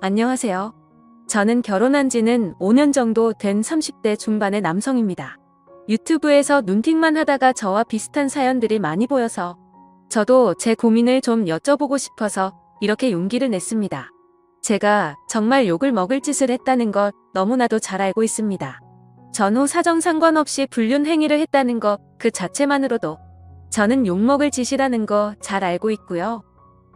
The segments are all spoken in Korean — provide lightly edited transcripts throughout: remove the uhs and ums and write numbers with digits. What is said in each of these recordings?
안녕하세요. 저는 결혼한 지는 5년 정도 된 30대 중반의 남성입니다. 유튜브에서 눈팅만 하다가 저와 비슷한 사연들이 많이 보여서 저도 제 고민을 좀 여쭤보고 싶어서 이렇게 용기를 냈습니다. 제가 정말 욕을 먹을 짓을 했다는 것 너무나도 잘 알고 있습니다. 전후 사정 상관없이 불륜 행위를 했다는 것 그 자체만으로도 저는 욕먹을 짓이라는 거 잘 알고 있고요.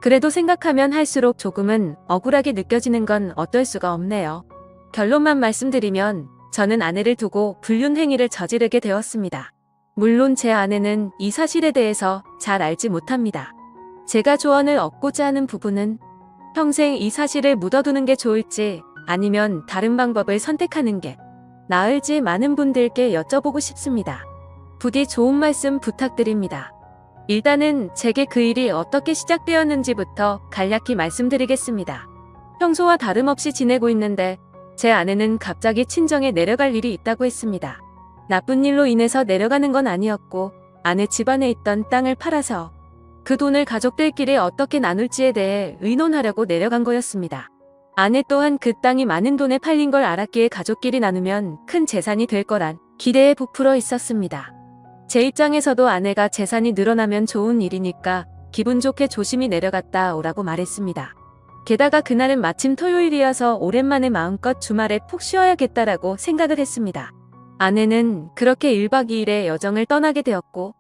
그래도 생각하면 할수록 조금은 억울하게 느껴지는 건 어떨 수가 없네요. 결론만 말씀드리면 저는 아내를 두고 불륜 행위를 저지르게 되었습니다. 물론 제 아내는 이 사실에 대해서 잘 알지 못합니다. 제가 조언을 얻고자 하는 부분은 평생 이 사실을 묻어두는 게 좋을지 아니면 다른 방법을 선택하는 게 나을지 많은 분들께 여쭤보고 싶습니다. 부디 좋은 말씀 부탁드립니다. 일단은 제게 그 일이 어떻게 시작되었는지부터 간략히 말씀드리겠습니다. 평소와 다름없이 지내고 있는데 제 아내는 갑자기 친정에 내려갈 일이 있다고 했습니다. 나쁜 일로 인해서 내려가는 건 아니었고 아내 집안에 있던 땅을 팔아서 그 돈을 가족들끼리 어떻게 나눌지에 대해 의논하려고 내려간 거였습니다. 아내 또한 그 땅이 많은 돈에 팔린 걸 알았기에 가족끼리 나누면 큰 재산이 될 거란 기대에 부풀어 있었습니다. 제 입장에서도 아내가 재산이 늘어나면 좋은 일이니까 기분 좋게 조심히 내려갔다 오라고 말했습니다. 게다가 그날은 마침 토요일이어서 오랜만에 마음껏 주말에 푹 쉬어야겠다라고 생각을 했습니다. 아내는 그렇게 1박 2일의 여정을 떠나게 되었고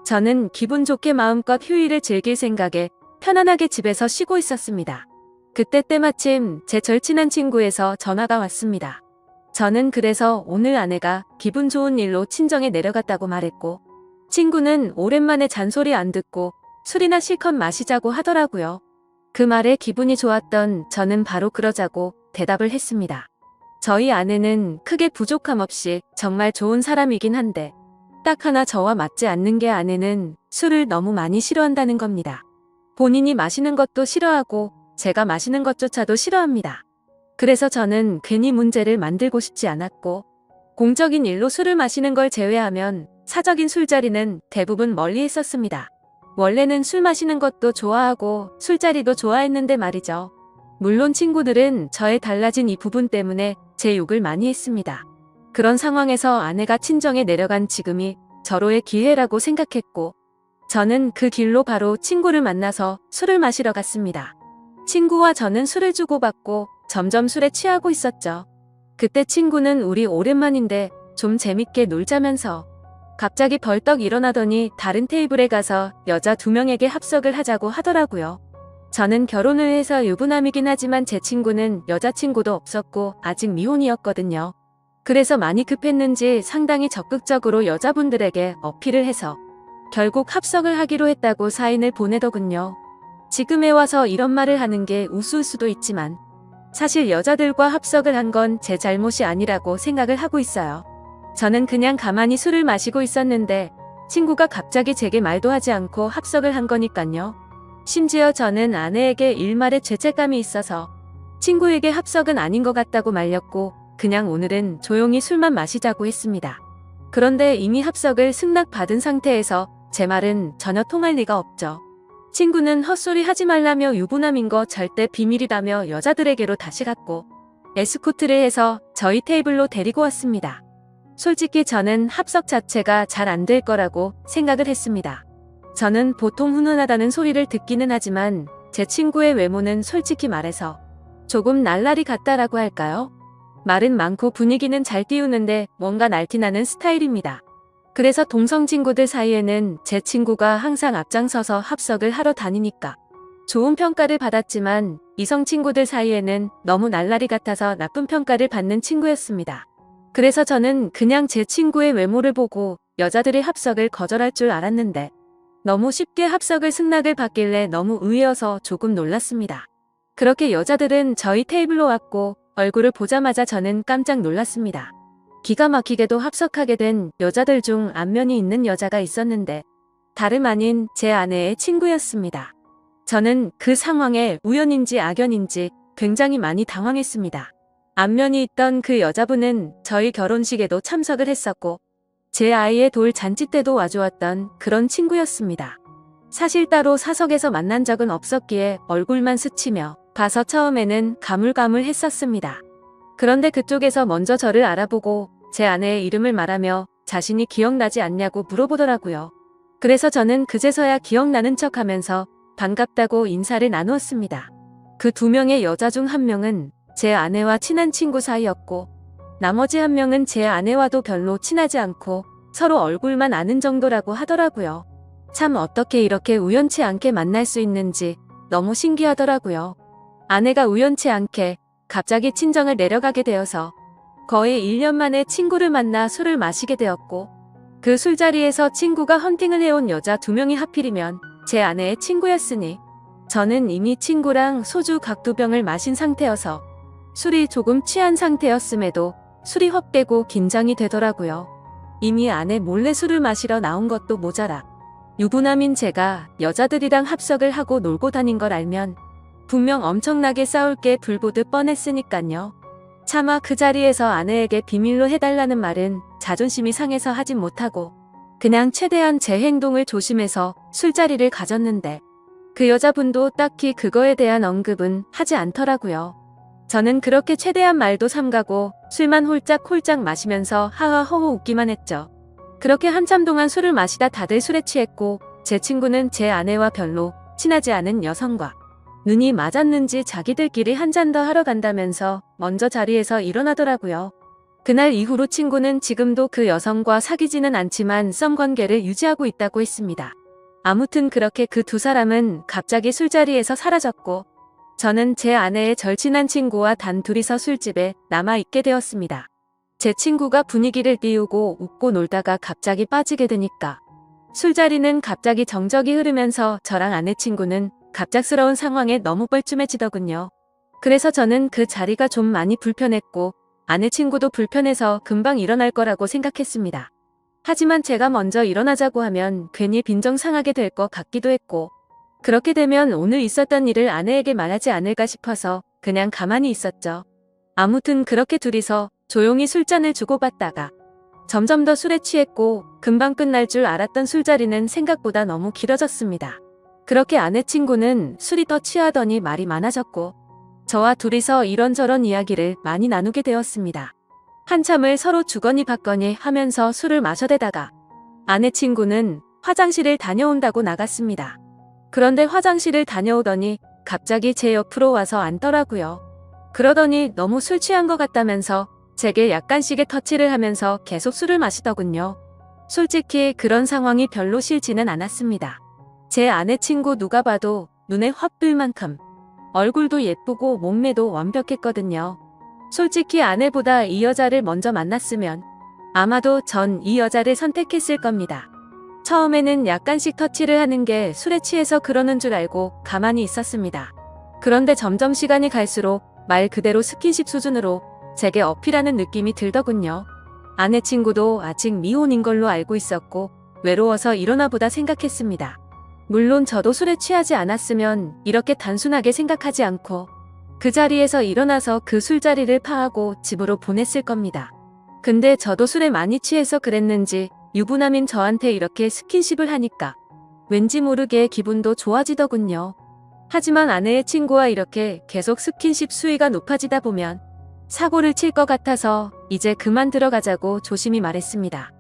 저는 기분 좋게 마음껏 휴일을 즐길 생각에 편안하게 집에서 쉬고 있었습니다. 그때 때마침 제 절친한 친구에서 전화가 왔습니다. 저는 그래서 오늘 아내가 기분 좋은 일로 친정에 내려갔다고 말했고 친구는 오랜만에 잔소리 안 듣고 술이나 실컷 마시자고 하더라고요. 그 말에 기분이 좋았던 저는 바로 그러자고 대답을 했습니다. 저희 아내는 크게 부족함 없이 정말 좋은 사람이긴 한데 딱 하나 저와 맞지 않는 게 아내는 술을 너무 많이 싫어한다는 겁니다. 본인이 마시는 것도 싫어하고 제가 마시는 것조차도 싫어합니다. 그래서 저는 괜히 문제를 만들고 싶지 않았고 공적인 일로 술을 마시는 걸 제외하면 사적인 술자리는 대부분 멀리 했었습니다. 원래는 술 마시는 것도 좋아하고 술자리도 좋아했는데 말이죠. 물론 친구들은 저의 달라진 이 부분 때문에 제 욕을 많이 했습니다. 그런 상황에서 아내가 친정에 내려간 지금이 절호의 기회라고 생각했고 저는 그 길로 바로 친구를 만나서 술을 마시러 갔습니다. 친구와 저는 술을 주고받고 점점 술에 취하고 있었죠. 그때 친구는 우리 오랜만인데 좀 재밌게 놀자면서 갑자기 벌떡 일어나더니 다른 테이블에 가서 여자 2명에게 합석을 하자고 하더라고요. 저는 결혼을 해서 유부남이긴 하지만 제 친구는 여자친구도 없었고 아직 미혼이었거든요. 그래서 많이 급했는지 상당히 적극적으로 여자분들에게 어필을 해서 결국 합석을 하기로 했다고 사인을 보내더군요. 지금에 와서 이런 말을 하는 게 우스울 수도 있지만 사실 여자들과 합석을 한 건 제 잘못이 아니라고 생각을 하고 있어요. 저는 그냥 가만히 술을 마시고 있었는데 친구가 갑자기 제게 말도 하지 않고 합석을 한 거니깐요. 심지어 저는 아내에게 일말의 죄책감이 있어서 친구에게 합석은 아닌 것 같다고 말렸고 그냥 오늘은 조용히 술만 마시자고 했습니다. 그런데 이미 합석을 승낙받은 상태에서 제 말은 전혀 통할 리가 없죠. 친구는 헛소리 하지 말라며 유부남인 거 절대 비밀이라며 여자들에게로 다시 갔고 에스코트를 해서 저희 테이블로 데리고 왔습니다. 솔직히 저는 합석 자체가 잘 안 될 거라고 생각을 했습니다. 저는 보통 훈훈하다는 소리를 듣기는 하지만 제 친구의 외모는 솔직히 말해서 조금 날라리 같다라고 할까요? 말은 많고 분위기는 잘 띄우는데 뭔가 날티나는 스타일입니다. 그래서 동성 친구들 사이에는 제 친구가 항상 앞장서서 합석을 하러 다니니까 좋은 평가를 받았지만 이성 친구들 사이에는 너무 날라리 같아서 나쁜 평가를 받는 친구였습니다. 그래서 저는 그냥 제 친구의 외모를 보고 여자들의 합석을 거절할 줄 알았는데 너무 쉽게 합석을 승낙을 받길래 너무 의외여서 조금 놀랐습니다. 그렇게 여자들은 저희 테이블로 왔고 얼굴을 보자마자 저는 깜짝 놀랐습니다. 기가 막히게도 합석하게 된 여자들 중 안면이 있는 여자가 있었는데 다름 아닌 제 아내의 친구였습니다. 저는 그 상황에 우연인지 악연인지 굉장히 많이 당황했습니다. 안면이 있던 그 여자분은 저희 결혼식에도 참석을 했었고 제 아이의 돌 잔치 때도 와주었던 그런 친구였습니다. 사실 따로 사석에서 만난 적은 없었기에 얼굴만 스치며 봐서 처음에는 가물가물했었습니다. 그런데 그쪽에서 먼저 저를 알아보고 제 아내의 이름을 말하며 자신이 기억나지 않냐고 물어보더라고요. 그래서 저는 그제서야 기억나는 척하면서 반갑다고 인사를 나누었습니다. 그 2명의 여자 중 1명은 제 아내와 친한 친구 사이였고 나머지 1명은 제 아내와도 별로 친하지 않고 서로 얼굴만 아는 정도라고 하더라고요. 참 어떻게 이렇게 우연치 않게 만날 수 있는지 너무 신기하더라고요. 아내가 우연치 않게 갑자기 친정을 내려가게 되어서 거의 1년 만에 친구를 만나 술을 마시게 되었고 그 술자리에서 친구가 헌팅을 해온 여자 2명이 하필이면 제 아내의 친구였으니 저는 이미 친구랑 소주 각 2병을 마신 상태여서 술이 조금 취한 상태였음에도 술이 헛되고 긴장이 되더라고요. 이미 아내 몰래 술을 마시러 나온 것도 모자라 유부남인 제가 여자들이랑 합석을 하고 놀고 다닌 걸 알면 분명 엄청나게 싸울 게 불보듯 뻔했으니깐요. 차마 그 자리에서 아내에게 비밀로 해달라는 말은 자존심이 상해서 하진 못하고 그냥 최대한 제 행동을 조심해서 술자리를 가졌는데 그 여자분도 딱히 그거에 대한 언급은 하지 않더라고요. 저는 그렇게 최대한 말도 삼가고 술만 홀짝홀짝 마시면서 하하호호 웃기만 했죠. 그렇게 한참 동안 술을 마시다 다들 술에 취했고 제 친구는 제 아내와 별로 친하지 않은 여성과 눈이 맞았는지 자기들끼리 한 잔 더 하러 간다면서 먼저 자리에서 일어나더라고요. 그날 이후로 친구는 지금도 그 여성과 사귀지는 않지만 썸관계를 유지하고 있다고 했습니다. 아무튼 그렇게 그 2사람은 갑자기 술자리에서 사라졌고 저는 제 아내의 절친한 친구와 단 둘이서 술집에 남아있게 되었습니다. 제 친구가 분위기를 띄우고 웃고 놀다가 갑자기 빠지게 되니까 술자리는 갑자기 정적이 흐르면서 저랑 아내 친구는 갑작스러운 상황에 너무 뻘쭘해지더군요. 그래서 저는 그 자리가 좀 많이 불편했고 아내 친구도 불편해서 금방 일어날 거라고 생각했습니다. 하지만 제가 먼저 일어나자고 하면 괜히 빈정상하게 될 것 같기도 했고 그렇게 되면 오늘 있었던 일을 아내에게 말하지 않을까 싶어서 그냥 가만히 있었죠. 아무튼 그렇게 둘이서 조용히 술잔을 주고받다가 점점 더 술에 취했고 금방 끝날 줄 알았던 술자리는 생각보다 너무 길어졌습니다. 그렇게 아내 친구는 술이 더 취하더니 말이 많아졌고 저와 둘이서 이런저런 이야기를 많이 나누게 되었습니다. 한참을 서로 주거니 받거니 하면서 술을 마셔대다가 아내 친구는 화장실을 다녀온다고 나갔습니다. 그런데 화장실을 다녀오더니 갑자기 제 옆으로 와서 앉더라고요. 그러더니 너무 술 취한 것 같다면서 제게 약간씩의 터치를 하면서 계속 술을 마시더군요. 솔직히 그런 상황이 별로 싫지는 않았습니다. 제 아내 친구 누가 봐도 눈에 확 뜰 만큼 얼굴도 예쁘고 몸매도 완벽했거든요. 솔직히 아내보다 이 여자를 먼저 만났으면 아마도 전 이 여자를 선택했을 겁니다. 처음에는 약간씩 터치를 하는 게 술에 취해서 그러는 줄 알고 가만히 있었습니다. 그런데 점점 시간이 갈수록 말 그대로 스킨십 수준으로 제게 어필하는 느낌이 들더군요. 아내 친구도 아직 미혼인 걸로 알고 있었고 외로워서 이러나 보다 생각했습니다. 물론 저도 술에 취하지 않았으면 이렇게 단순하게 생각하지 않고 그 자리에서 일어나서 그 술자리를 파하고 집으로 보냈을 겁니다. 근데 저도 술에 많이 취해서 그랬는지 유부남인 저한테 이렇게 스킨십을 하니까 왠지 모르게 기분도 좋아지더군요. 하지만 아내의 친구와 이렇게 계속 스킨십 수위가 높아지다 보면 사고를 칠 것 같아서 이제 그만 들어가자고 조심히 말했습니다.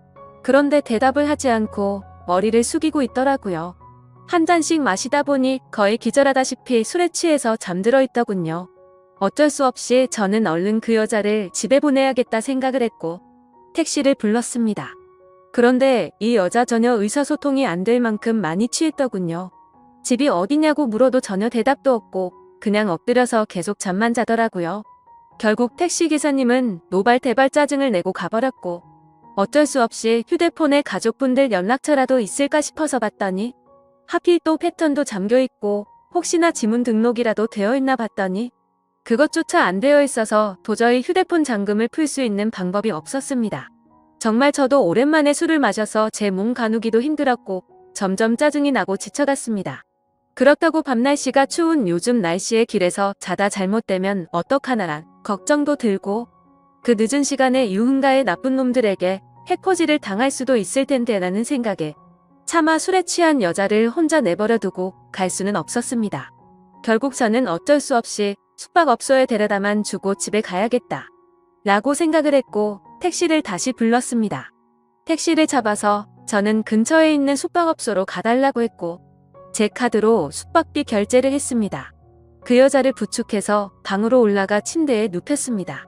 그런데 대답을 하지 않고 머리를 숙이고 있더라고요. 한 잔씩 마시다 보니 거의 기절하다시피 술에 취해서 잠들어 있더군요. 어쩔 수 없이 저는 얼른 그 여자를 집에 보내야겠다 생각을 했고 택시를 불렀습니다. 그런데 이 여자 전혀 의사소통이 안 될 만큼 많이 취했더군요. 집이 어디냐고 물어도 전혀 대답도 없고 그냥 엎드려서 계속 잠만 자더라고요. 결국 택시기사님은 노발대발 짜증을 내고 가버렸고 어쩔 수 없이 휴대폰에 가족분들 연락처라도 있을까 싶어서 봤더니 하필 또 패턴도 잠겨있고 혹시나 지문 등록이라도 되어있나 봤더니 그것조차 안 되어 있어서 도저히 휴대폰 잠금을 풀 수 있는 방법이 없었습니다. 정말 저도 오랜만에 술을 마셔서 제 몸 가누기도 힘들었고 점점 짜증이 나고 지쳐갔습니다. 그렇다고 밤날씨가 추운 요즘 날씨에 길에서 자다 잘못되면 어떡하나란 걱정도 들고 그 늦은 시간에 유흥가의 나쁜 놈들에게 해코지를 당할 수도 있을 텐데라는 생각에 차마 술에 취한 여자를 혼자 내버려 두고 갈 수는 없었습니다. 결국 저는 어쩔 수 없이 숙박업소에 데려다만 주고 집에 가야겠다 라고 생각을 했고 택시를 다시 불렀습니다. 택시를 잡아서 저는 근처에 있는 숙박업소로 가달라고 했고 제 카드로 숙박비 결제를 했습니다. 그 여자를 부축해서 방으로 올라가 침대에 눕혔습니다.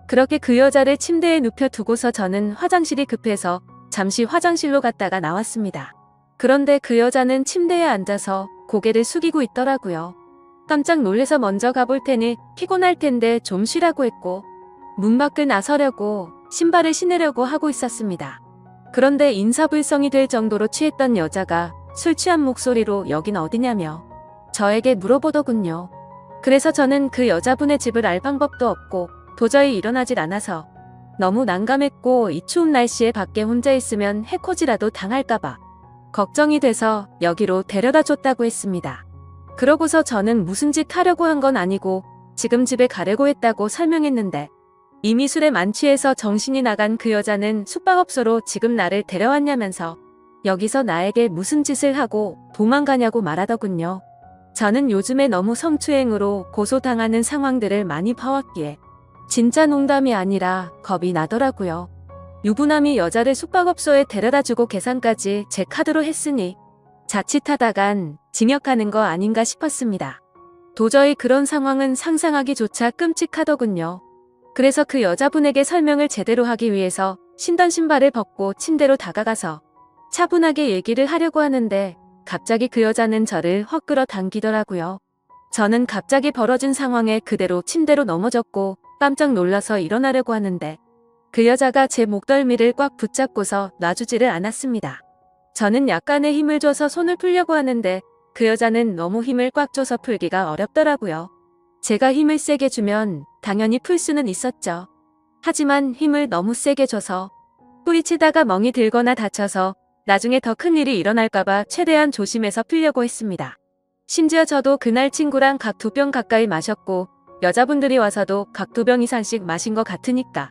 그렇게 그 여자를 침대에 눕혀두고서 저는 화장실이 급해서 잠시 화장실로 갔다가 나왔습니다. 그런데 그 여자는 침대에 앉아서 고개를 숙이고 있더라고요. 깜짝 놀래서 먼저 가볼 테니 피곤할 텐데 좀 쉬라고 했고 문 밖을 나서려고 신발을 신으려고 하고 있었습니다. 그런데 인사불성이 될 정도로 취했던 여자가 술 취한 목소리로 여긴 어디냐며 저에게 물어보더군요. 그래서 저는 그 여자분의 집을 알 방법도 없고 도저히 일어나질 않아서 너무 난감했고 이 추운 날씨에 밖에 혼자 있으면 해코지라도 당할까봐 걱정이 돼서 여기로 데려다 줬다고 했습니다. 그러고서 저는 무슨 짓 하려고 한 건 아니고 지금 집에 가려고 했다고 설명했는데 이미 술에 만취해서 정신이 나간 그 여자는 숙박업소로 지금 나를 데려왔냐면서 여기서 나에게 무슨 짓을 하고 도망가냐고 말하더군요. 저는 요즘에 너무 성추행으로 고소당하는 상황들을 많이 봐왔기에 진짜 농담이 아니라 겁이 나더라고요. 유부남이 여자를 숙박업소에 데려다주고 계산까지 제 카드로 했으니 자칫하다간 징역하는 거 아닌가 싶었습니다. 도저히 그런 상황은 상상하기조차 끔찍하더군요. 그래서 그 여자분에게 설명을 제대로 하기 위해서 신던 신발을 벗고 침대로 다가가서 차분하게 얘기를 하려고 하는데 갑자기 그 여자는 저를 헛끌어 당기더라고요. 저는 갑자기 벌어진 상황에 그대로 침대로 넘어졌고 깜짝 놀라서 일어나려고 하는데 그 여자가 제 목덜미를 꽉 붙잡고서 놔주지를 않았습니다. 저는 약간의 힘을 줘서 손을 풀려고 하는데 그 여자는 너무 힘을 꽉 줘서 풀기가 어렵더라고요. 제가 힘을 세게 주면 당연히 풀 수는 있었죠. 하지만 힘을 너무 세게 줘서 뿌리치다가 멍이 들거나 다쳐서 나중에 더 큰 일이 일어날까봐 최대한 조심해서 풀려고 했습니다. 심지어 저도 그날 친구랑 각 2병 가까이 마셨고 여자분들이 와서도 각 2병 이상씩 마신 것 같으니까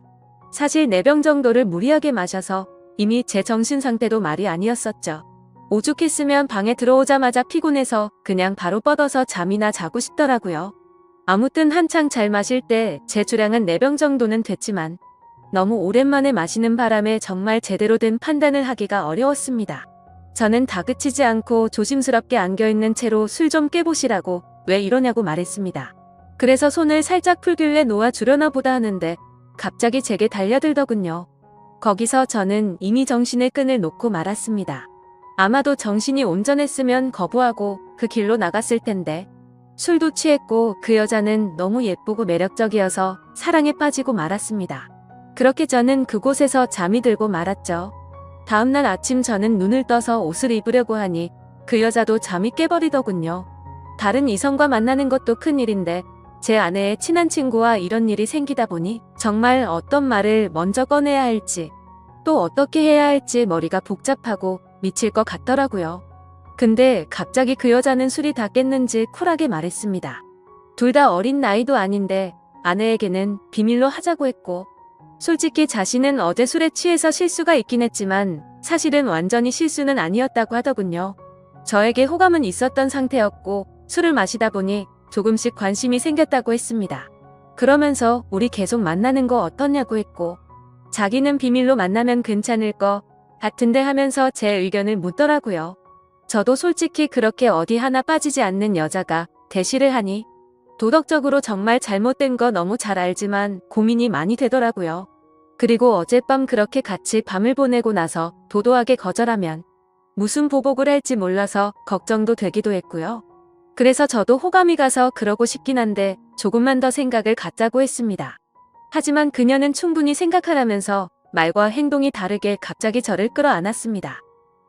사실 4병 정도를 무리하게 마셔서 이미 제 정신 상태도 말이 아니었었죠. 오죽했으면 방에 들어오자마자 피곤해서 그냥 바로 뻗어서 잠이나 자고 싶더라고요. 아무튼 한창 잘 마실 때 제 주량은 4병 정도는 됐지만 너무 오랜만에 마시는 바람에 정말 제대로 된 판단을 하기가 어려웠습니다. 저는 다그치지 않고 조심스럽게 안겨있는 채로 술 좀 깨보시라고 왜 이러냐고 말했습니다. 그래서 손을 살짝 풀길래 놓아주려나 보다 하는데 갑자기 제게 달려들더군요. 거기서 저는 이미 정신의 끈을 놓고 말았습니다. 아마도 정신이 온전했으면 거부하고 그 길로 나갔을 텐데 술도 취했고 그 여자는 너무 예쁘고 매력적이어서 사랑에 빠지고 말았습니다. 그렇게 저는 그곳에서 잠이 들고 말았죠. 다음날 아침 저는 눈을 떠서 옷을 입으려고 하니 그 여자도 잠이 깨버리더군요. 다른 이성과 만나는 것도 큰일인데 제 아내의 친한 친구와 이런 일이 생기다 보니 정말 어떤 말을 먼저 꺼내야 할지 또 어떻게 해야 할지 머리가 복잡하고 미칠 것 같더라고요. 근데 갑자기 그 여자는 술이 다 깼는지 쿨하게 말했습니다. 둘 다 어린 나이도 아닌데 아내에게는 비밀로 하자고 했고 솔직히 자신은 어제 술에 취해서 실수가 있긴 했지만 사실은 완전히 실수는 아니었다고 하더군요. 저에게 호감은 있었던 상태였고 술을 마시다 보니 조금씩 관심이 생겼다고 했습니다. 그러면서 우리 계속 만나는 거 어떠냐고 했고 자기는 비밀로 만나면 괜찮을 거 같은데 하면서 제 의견을 묻더라고요. 저도 솔직히 그렇게 어디 하나 빠지지 않는 여자가 대시를 하니 도덕적으로 정말 잘못된 거 너무 잘 알지만 고민이 많이 되더라고요. 그리고 어젯밤 그렇게 같이 밤을 보내고 나서 도도하게 거절하면 무슨 보복을 할지 몰라서 걱정도 되기도 했고요. 그래서 저도 호감이 가서 그러고 싶긴 한데 조금만 더 생각을 갖자고 했습니다. 하지만 그녀는 충분히 생각하라면서 말과 행동이 다르게 갑자기 저를 끌어안았습니다.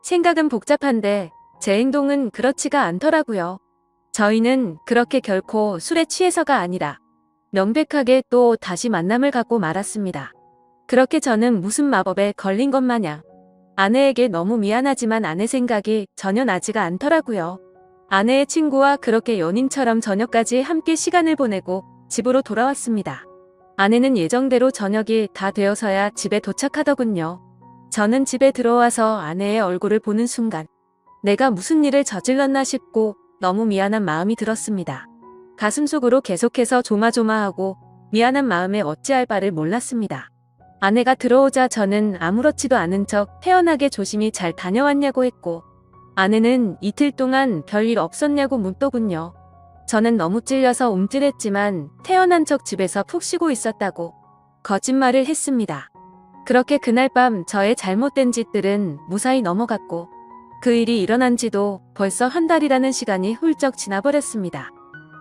생각은 복잡한데 제 행동은 그렇지가 않더라고요. 저희는 그렇게 결코 술에 취해서가 아니라 명백하게 또 다시 만남을 갖고 말았습니다. 그렇게 저는 무슨 마법에 걸린 것 마냥 아내에게 너무 미안하지만 아내 생각이 전혀 나지가 않더라고요. 아내의 친구와 그렇게 연인처럼 저녁까지 함께 시간을 보내고 집으로 돌아왔습니다. 아내는 예정대로 저녁이 다 되어서야 집에 도착하더군요. 저는 집에 들어와서 아내의 얼굴을 보는 순간 내가 무슨 일을 저질렀나 싶고 너무 미안한 마음이 들었습니다. 가슴속으로 계속해서 조마조마하고 미안한 마음에 어찌할 바를 몰랐습니다. 아내가 들어오자 저는 아무렇지도 않은 척 태연하게 조심히 잘 다녀왔냐고 했고, 아내는 이틀 동안 별일 없었냐고 묻더군요. 저는 너무 찔려서 움찔했지만 태연한 척 집에서 푹 쉬고 있었다고 거짓말을 했습니다. 그렇게 그날 밤 저의 잘못된 짓들은 무사히 넘어갔고, 그 일이 일어난 지도 벌써 한 달이라는 시간이 훌쩍 지나버렸습니다.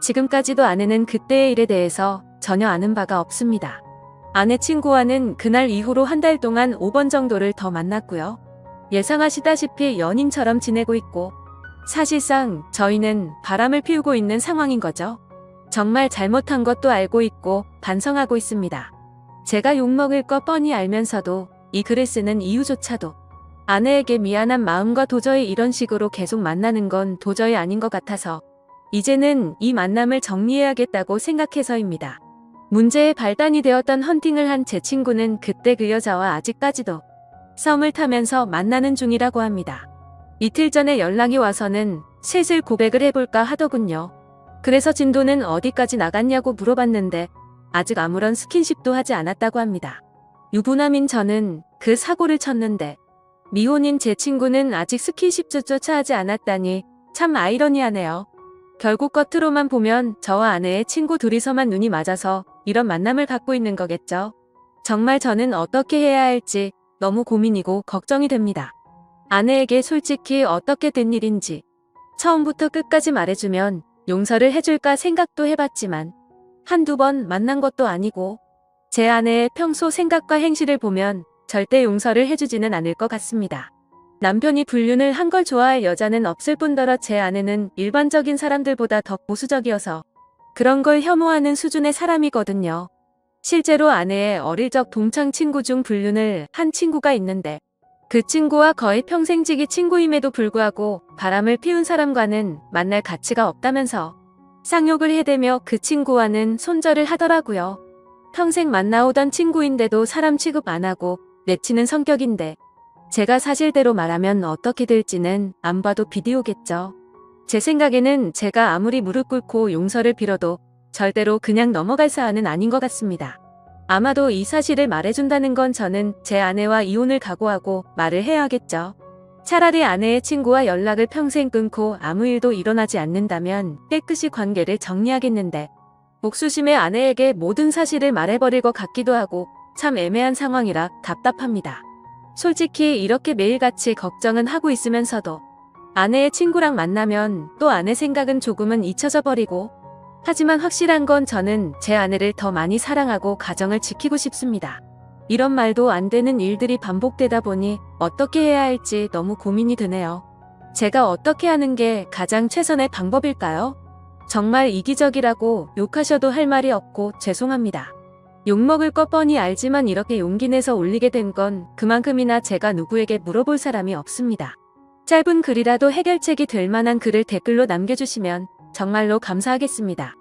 지금까지도 아내는 그때의 일에 대해서 전혀 아는 바가 없습니다. 아내 친구와는 그날 이후로 한 달 동안 5번 정도를 더 만났고요. 예상하시다시피 연인처럼 지내고 있고, 사실상 저희는 바람을 피우고 있는 상황인 거죠. 정말 잘못한 것도 알고 있고 반성하고 있습니다. 제가 욕먹을 거 뻔히 알면서도 이 글을 쓰는 이유조차도 아내에게 미안한 마음과 도저히 이런 식으로 계속 만나는 건 도저히 아닌 것 같아서 이제는 이 만남을 정리해야겠다고 생각해서입니다. 문제의 발단이 되었던 헌팅을 한 제 친구는 그때 그 여자와 아직까지도 썸을 타면서 만나는 중이라고 합니다. 이틀 전에 연락이 와서는 슬슬 고백을 해볼까 하더군요. 그래서 진도는 어디까지 나갔냐고 물어봤는데 아직 아무런 스킨십도 하지 않았다고 합니다. 유부남인 저는 그 사고를 쳤는데 미혼인 제 친구는 아직 스킨십조차 하지 않았다니 참 아이러니하네요. 결국 겉으로만 보면 저와 아내의 친구 둘이서만 눈이 맞아서 이런 만남을 갖고 있는 거겠죠. 정말 저는 어떻게 해야 할지 너무 고민이고 걱정이 됩니다. 아내에게 솔직히 어떻게 된 일인지 처음부터 끝까지 말해주면 용서를 해줄까 생각도 해봤지만 한두 번 만난 것도 아니고 제 아내의 평소 생각과 행실을 보면 절대 용서를 해주지는 않을 것 같습니다. 남편이 불륜을 한 걸 좋아할 여자는 없을 뿐더러 제 아내는 일반적인 사람들보다 더 보수적이어서 그런 걸 혐오하는 수준의 사람이거든요. 실제로 아내의 어릴 적 동창 친구 중 불륜을 한 친구가 있는데 그 친구와 거의 평생지기 친구임에도 불구하고 바람을 피운 사람과는 만날 가치가 없다면서 쌍욕을 해대며 그 친구와는 손절을 하더라고요. 평생 만나오던 친구인데도 사람 취급 안 하고 내치는 성격인데 제가 사실대로 말하면 어떻게 될지는 안 봐도 비디오겠죠. 제 생각에는 제가 아무리 무릎 꿇고 용서를 빌어도 절대로 그냥 넘어갈 사안은 아닌 것 같습니다. 아마도 이 사실을 말해준다는 건 저는 제 아내와 이혼을 각오하고 말을 해야겠죠. 차라리 아내의 친구와 연락을 평생 끊고 아무 일도 일어나지 않는다면 깨끗이 관계를 정리하겠는데 목수심에 아내에게 모든 사실을 말해버릴 것 같기도 하고 참 애매한 상황이라 답답합니다. 솔직히 이렇게 매일같이 걱정은 하고 있으면서도 아내의 친구랑 만나면 또 아내 생각은 조금은 잊혀져 버리고, 하지만 확실한 건 저는 제 아내를 더 많이 사랑하고 가정을 지키고 싶습니다. 이런 말도 안 되는 일들이 반복되다 보니 어떻게 해야 할지 너무 고민이 드네요. 제가 어떻게 하는 게 가장 최선의 방법일까요? 정말 이기적이라고 욕하셔도 할 말이 없고 죄송합니다. 욕먹을 거 뻔히 알지만 이렇게 용기 내서 올리게 된 건 그만큼이나 제가 누구에게 물어볼 사람이 없습니다. 짧은 글이라도 해결책이 될 만한 글을 댓글로 남겨주시면 정말로 감사하겠습니다.